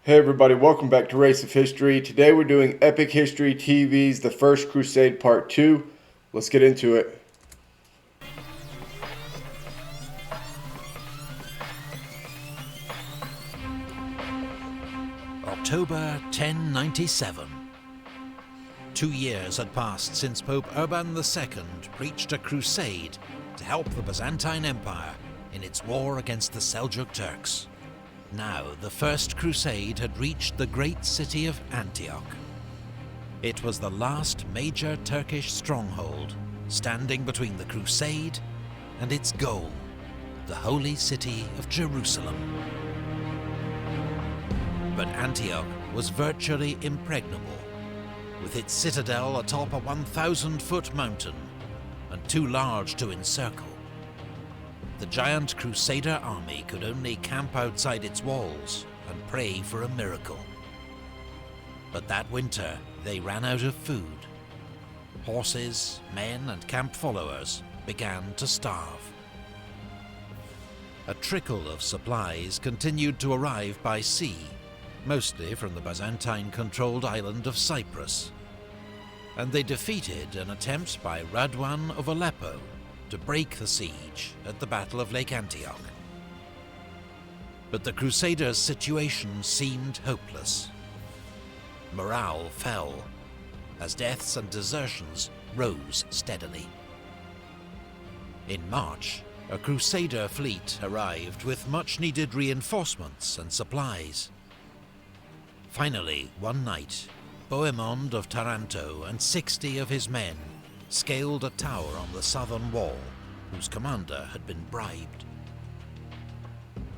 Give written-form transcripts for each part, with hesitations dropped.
Hey everybody, welcome back to Race of History. Today we're doing Epic History TV's The First Crusade Part 2. Let's get into it. October 1097. 2 years had passed since Pope Urban II preached a crusade to help the Byzantine Empire in its war against the Seljuk Turks. Now, the First Crusade had reached the great city of Antioch. It was the last major Turkish stronghold, standing between the Crusade and its goal, the holy city of Jerusalem. But Antioch was virtually impregnable, with its citadel atop a 1,000-foot mountain and too large to encircle. The giant Crusader army could only camp outside its walls and pray for a miracle. But that winter, they ran out of food. Horses, men, and camp followers began to starve. A trickle of supplies continued to arrive by sea, mostly from the Byzantine-controlled island of Cyprus, and they defeated an attempt by Radwan of Aleppo to break the siege at the Battle of Lake Antioch. But the Crusaders' situation seemed hopeless. Morale fell, as deaths and desertions rose steadily. In March, a Crusader fleet arrived with much-needed reinforcements and supplies. Finally, one night, Bohemond of Taranto and 60 of his men scaled a tower on the southern wall, whose commander had been bribed.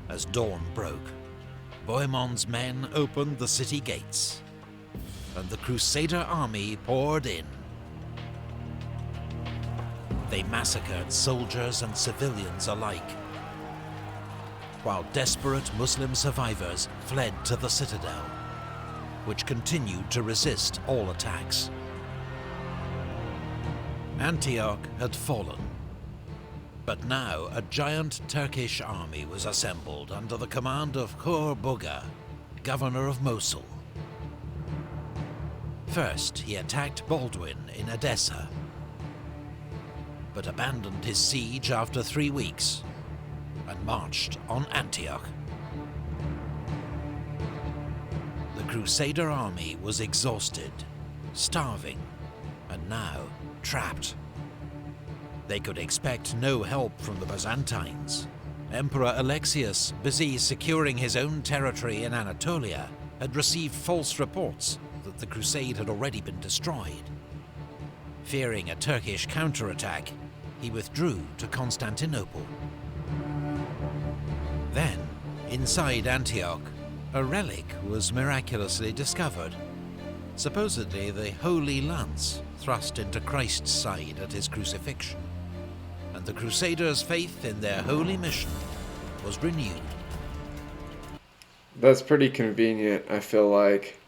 As dawn broke, Bohemond's men opened the city gates, and the Crusader army poured in. They massacred soldiers and civilians alike, while desperate Muslim survivors fled to the citadel, which continued to resist all attacks. Antioch had fallen, but now a giant Turkish army was assembled under the command of Hur Buga, governor of Mosul. First, he attacked Baldwin in Edessa, but abandoned his siege after 3 weeks and marched on Antioch. The Crusader army was exhausted, starving, and now trapped. They could expect no help from the Byzantines. Emperor Alexius, busy securing his own territory in Anatolia, had received false reports that the crusade had already been destroyed. Fearing a Turkish counterattack, he withdrew to Constantinople. Then, inside Antioch, a relic was miraculously discovered. Supposedly the Holy Lance thrust into Christ's side at his crucifixion, and the Crusaders' faith in their holy mission was renewed. That's pretty convenient, I feel like,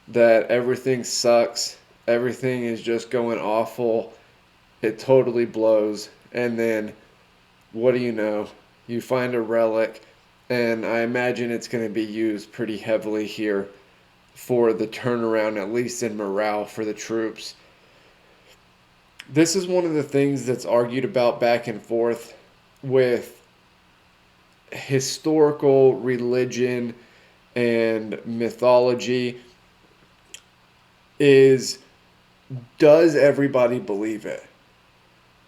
that everything sucks, everything is just going awful, it totally blows, and then, what do you know, you find a relic, and I imagine it's going to be used pretty heavily here for the turnaround, at least in morale for the troops. This is one of the things that's argued about back and forth with historical religion and mythology is, does everybody believe it?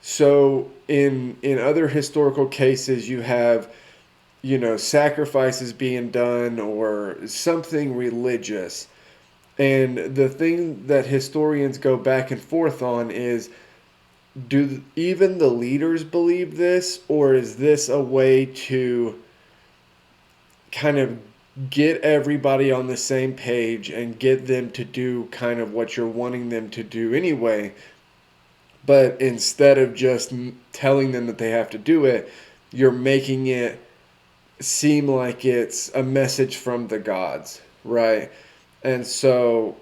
So in other historical cases, you have, sacrifices being done or something religious. And the thing that historians go back and forth on is, do even the leaders believe this, or is this a way to kind of get everybody on the same page and get them to do kind of what you're wanting them to do anyway? But instead of just telling them that they have to do it, you're making it seem like it's a message from the gods, right? And so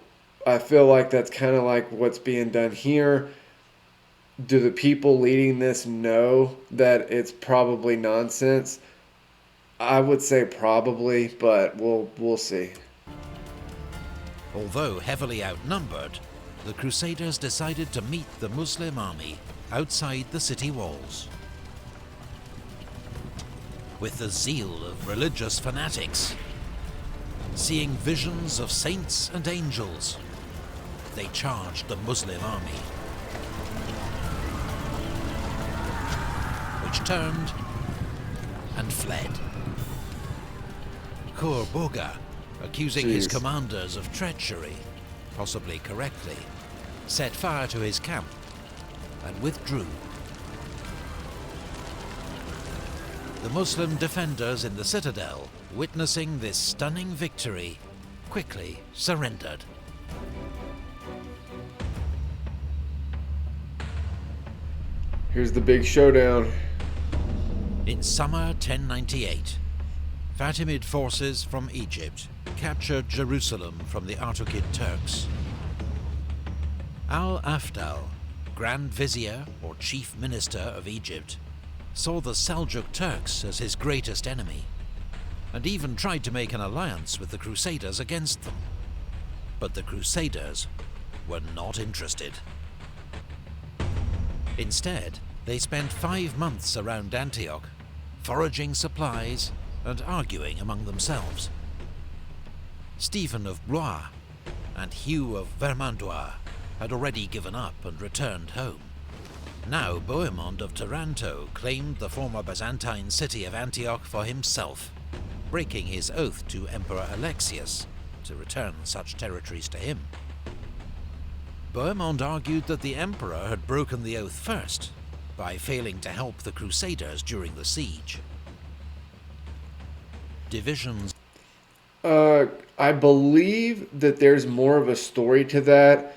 I feel like that's kind of like what's being done here. Do the people leading this know that it's probably nonsense? I would say probably, but we'll see. Although heavily outnumbered, the Crusaders decided to meet the Muslim army outside the city walls. With the zeal of religious fanatics, seeing visions of saints and angels, they charged the Muslim army, which turned and fled. Kurboga, accusing his commanders of treachery, possibly correctly, set fire to his camp and withdrew. The Muslim defenders in the citadel, witnessing this stunning victory, quickly surrendered. Here's the big showdown. In summer 1098, Fatimid forces from Egypt captured Jerusalem from the Artukid Turks. Al-Afdal, Grand Vizier or Chief Minister of Egypt, saw the Seljuk Turks as his greatest enemy, and even tried to make an alliance with the Crusaders against them. But the Crusaders were not interested. Instead, they spent 5 months around Antioch, foraging supplies and arguing among themselves. Stephen of Blois and Hugh of Vermandois had already given up and returned home. Now Bohemond of Taranto claimed the former Byzantine city of Antioch for himself, breaking his oath to Emperor Alexius to return such territories to him. Bohemond argued that the emperor had broken the oath first by failing to help the Crusaders during the siege. Divisions. I believe that there's more of a story to that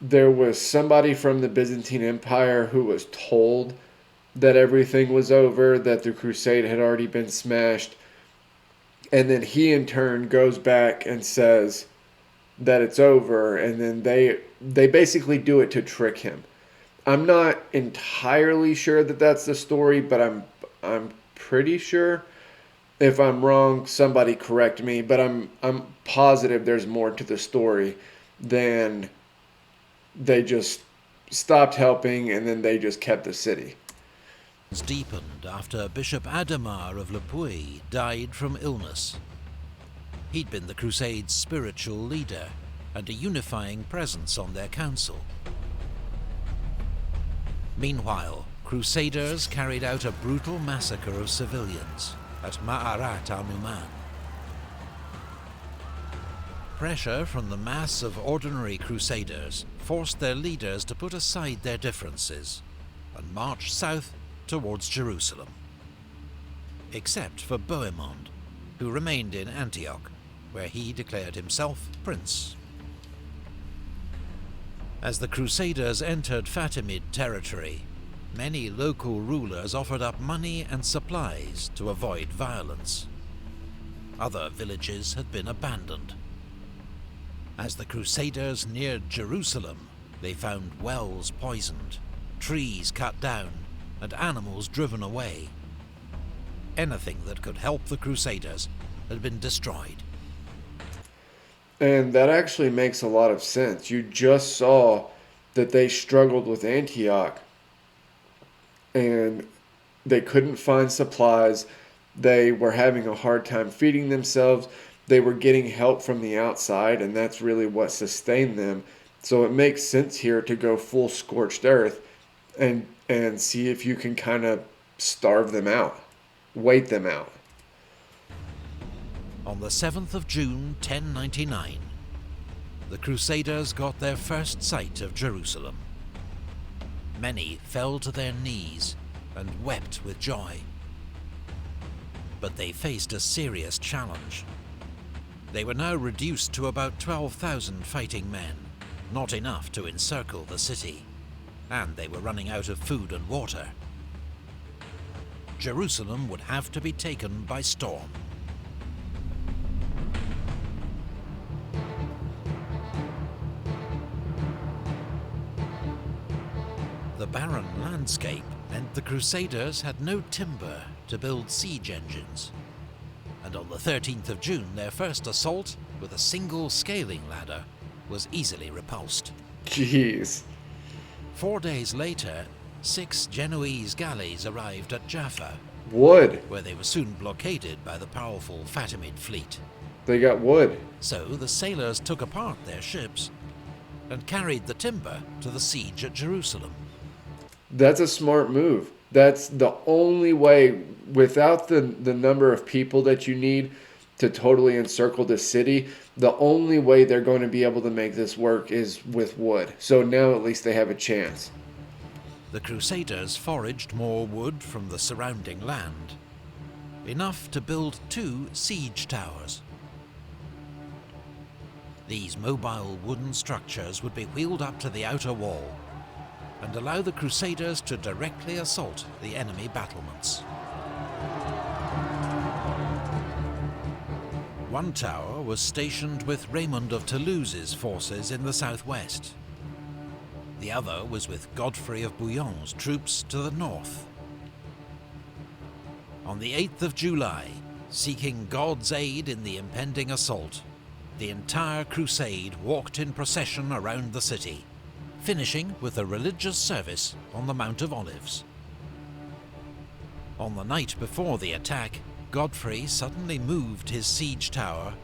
there was somebody from the Byzantine Empire who was told that everything was over, that the crusade had already been smashed, and then he in turn goes back and says that it's over, and then they basically do it to trick him. I'm not entirely sure that that's the story, but I'm pretty sure. If I'm wrong, somebody correct me, but I'm positive there's more to the story than they just stopped helping and then they just kept the city. Deepened after Bishop Adhemar of Le Puy died from illness. He'd been the Crusade's spiritual leader and a unifying presence on their council. Meanwhile, Crusaders carried out a brutal massacre of civilians at Ma'arat al-Numan. Pressure from the mass of ordinary Crusaders forced their leaders to put aside their differences and march south towards Jerusalem. Except for Bohemond, who remained in Antioch, where he declared himself prince. As the Crusaders entered Fatimid territory, many local rulers offered up money and supplies to avoid violence. Other villages had been abandoned. As the Crusaders neared Jerusalem, they found wells poisoned, trees cut down, and animals driven away. Anything that could help the Crusaders had been destroyed. And that actually makes a lot of sense. You just saw that they struggled with Antioch and they couldn't find supplies. They were having a hard time feeding themselves. They were getting help from the outside, and that's really what sustained them. So it makes sense here to go full scorched earth and see if you can kind of starve them out, wait them out. On the 7th of June, 1099, the Crusaders got their first sight of Jerusalem. Many fell to their knees and wept with joy. But they faced a serious challenge. They were now reduced to about 12,000 fighting men, not enough to encircle the city, and they were running out of food and water. Jerusalem would have to be taken by storm. The barren landscape meant the Crusaders had no timber to build siege engines. and on the 13th of June their first assault, with a single scaling ladder, was easily repulsed. Jeez. 4 days later, 6 Genoese galleys arrived at Jaffa, Wood. where they were soon blockaded by the powerful Fatimid fleet. They got wood. So the sailors took apart their ships and carried the timber to the siege at Jerusalem. That's a smart move. That's the only way, without the number of people that you need to totally encircle the city, the only way they're going to be able to make this work is with wood. So now at least they have a chance. The Crusaders foraged more wood from the surrounding land, enough to build 2 siege towers. These mobile wooden structures would be wheeled up to the outer wall and allow the Crusaders to directly assault the enemy battlements. One tower was stationed with Raymond of Toulouse's forces in the southwest. The other was with Godfrey of Bouillon's troops to the north. On the 8th of July, seeking God's aid in the impending assault, the entire crusade walked in procession around the city, finishing with a religious service on the Mount of Olives. On the night before the attack, Godfrey suddenly moved his siege tower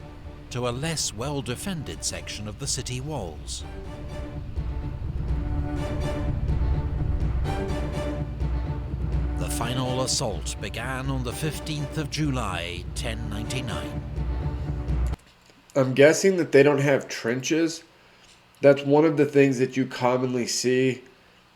to a less well-defended section of the city walls. The final assault began on the 15th of July, 1099. I'm guessing that they don't have trenches. That's one of the things that you commonly see,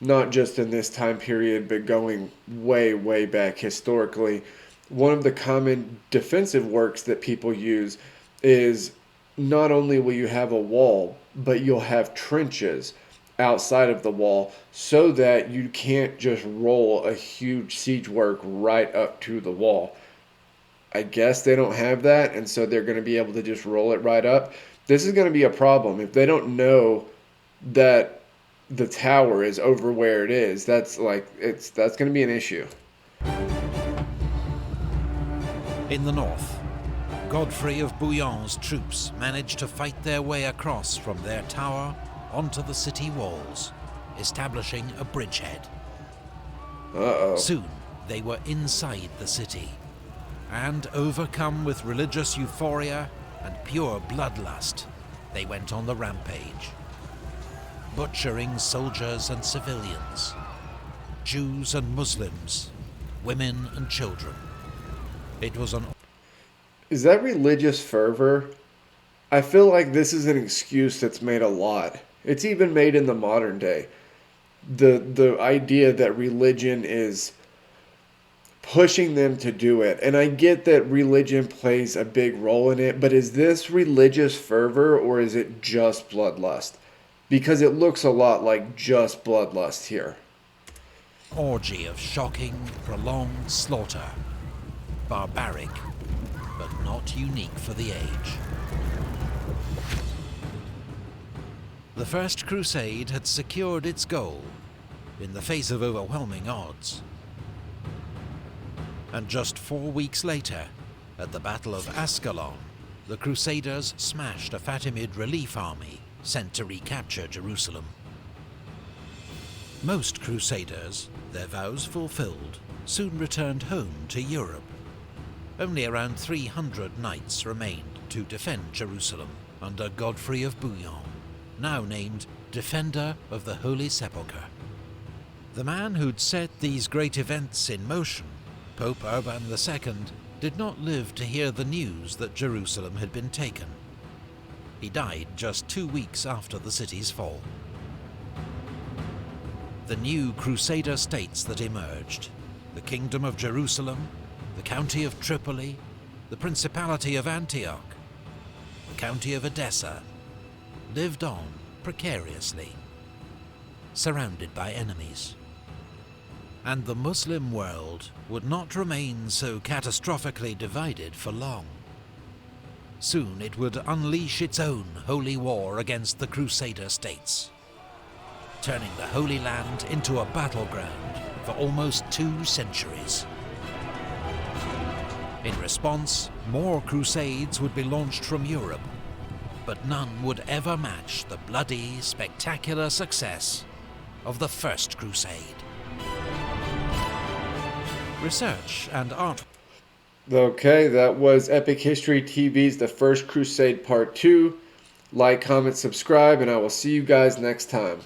not just in this time period, but going way, way back historically. One of the common defensive works that people use is not only will you have a wall, but you'll have trenches outside of the wall so that you can't just roll a huge siege work right up to the wall. I guess they don't have that, and so they're going to be able to just roll it right up. This is going to be a problem. If they don't know that the tower is over where it is, that's going to be an issue. In the north, Godfrey of Bouillon's troops managed to fight their way across from their tower onto the city walls, establishing a bridgehead. Uh-oh. Soon, they were inside the city, and overcome with religious euphoria and pure bloodlust, they went on the rampage, butchering soldiers and civilians, Jews and Muslims, women and children. It was an... Is that religious fervor? I feel like this is an excuse that's made a lot. It's even made in the modern day. The idea that religion is pushing them to do it. And I get that religion plays a big role in it, but is this religious fervor or is it just bloodlust? Because it looks a lot like just bloodlust here. orgy of shocking, prolonged slaughter. Barbaric, but not unique for the age. The First Crusade had secured its goal in the face of overwhelming odds. And just 4 weeks later, at the Battle of Ascalon, the Crusaders smashed a Fatimid relief army sent to recapture Jerusalem. Most Crusaders, their vows fulfilled, soon returned home to Europe. Only around 300 knights remained to defend Jerusalem under Godfrey of Bouillon, now named Defender of the Holy Sepulchre. The man who'd set these great events in motion, Pope Urban II, did not live to hear the news that Jerusalem had been taken. He died just 2 weeks after the city's fall. The new Crusader states that emerged, the Kingdom of Jerusalem, the County of Tripoli, the Principality of Antioch, the County of Edessa, lived on precariously, surrounded by enemies. And the Muslim world would not remain so catastrophically divided for long. Soon it would unleash its own holy war against the Crusader states, turning the Holy Land into a battleground for almost 2 centuries. In response, more crusades would be launched from Europe, but none would ever match the bloody, spectacular success of the First Crusade. Research and art. Okay, that was Epic History TV's The First Crusade Part 2. Like, comment, subscribe, and I will see you guys next time.